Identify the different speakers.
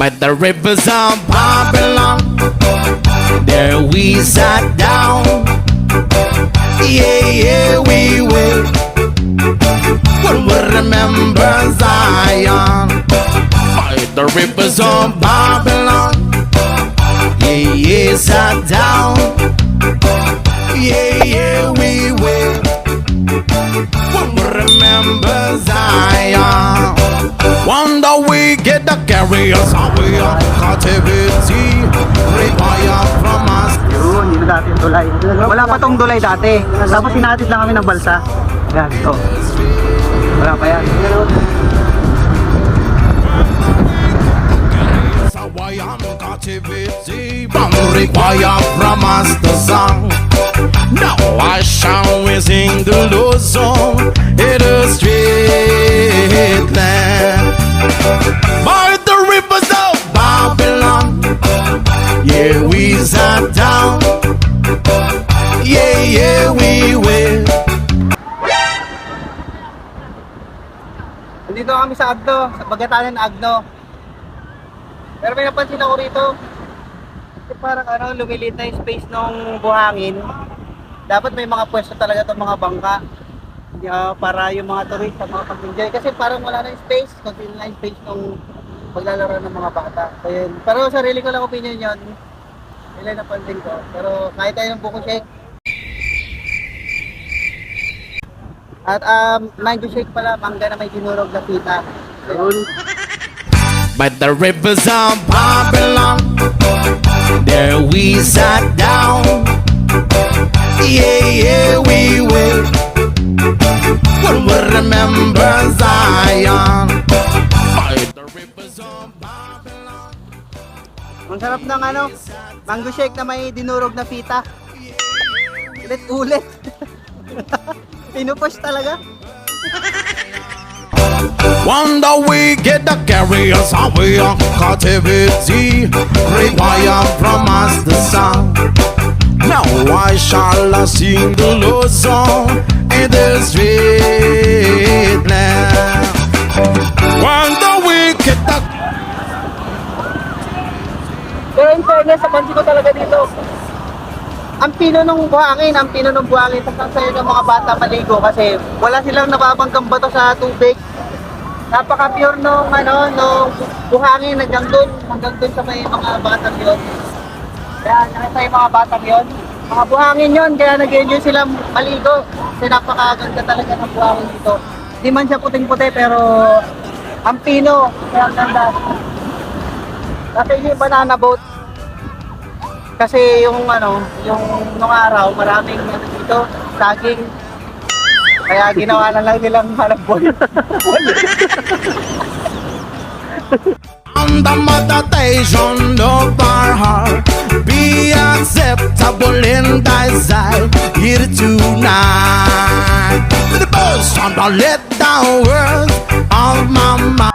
Speaker 1: By the rivers of Babylon, there we sat down. Yeah, yeah, we will. We'll remember Zion. By the rivers of Babylon, yeah, yeah, sat down. Yeah, yeah, we will. We'll remember Zion. One day we get the carriers away of captivity, require from us.
Speaker 2: Yun, yun dati yung tulay. Wala pa tong tulay dati. Tapos sinatid lang kami ng balsa. Yan, ito. Wala pa yan.
Speaker 1: Away of captivity, require from us the song. Now I shall we sing the Lord's song in the street land. By the rivers of Babylon, yeah, we sat down. Yeah, yeah, we will.
Speaker 2: Nandito kami sa Agno, sa Abagatanen, Agno. Pero may napansin ako rito. Kasi parang lumiliit na yung space ng buhangin. Dapat may mga pwesto talaga itong mga bangka. Para yung mga turista, mga pag-enjoy. Kasi parang wala na yung space. Kasi na yung space ng paglalaro ng mga bata. So, yun. Pero sarili ko lang opinion yun. Nila napansin ko. Pero kahit tayo ng buko shake. At mango shake pala, mangga na may dinurog na pita. Ayun.
Speaker 1: By the rivers of Babylon, there we sat down. Yeah, yeah, we will. We'll remember Zion. By the rivers of Babylon.
Speaker 2: Ang sarap ng mango shake na may dinurog na pita. Ulit-ulit. Pinupush talaga.
Speaker 1: One day we get the carriers away of captivity, require from us the song. Now I shall sing the Lord's song in the street land. One day we get the.
Speaker 2: Pero in fairness, napansin ko talaga dito. Ang pino ng buhangin, sa sayo ng mga bata maligo kasi wala silang nababanggang bato sa tubig. Napaka-pure nung buhangin hanggang dun sa may mga batang yun. Kaya nakita yung mga batang yun. Mga buhangin yun, kaya nag-enjoy sila maligo. Kasi napakaganda talaga ng buhangin dito. Di man siya puting-puti pero ang pino, kaya ang ganda. Kasi yung banana boat. Kasi yung nung araw, maraming dito, saging. Kaya ginawa na lang nilang hanap buhay.
Speaker 1: On the meditation of our heart, be acceptable in thy sight here tonight. The boast on the let down words of my mind.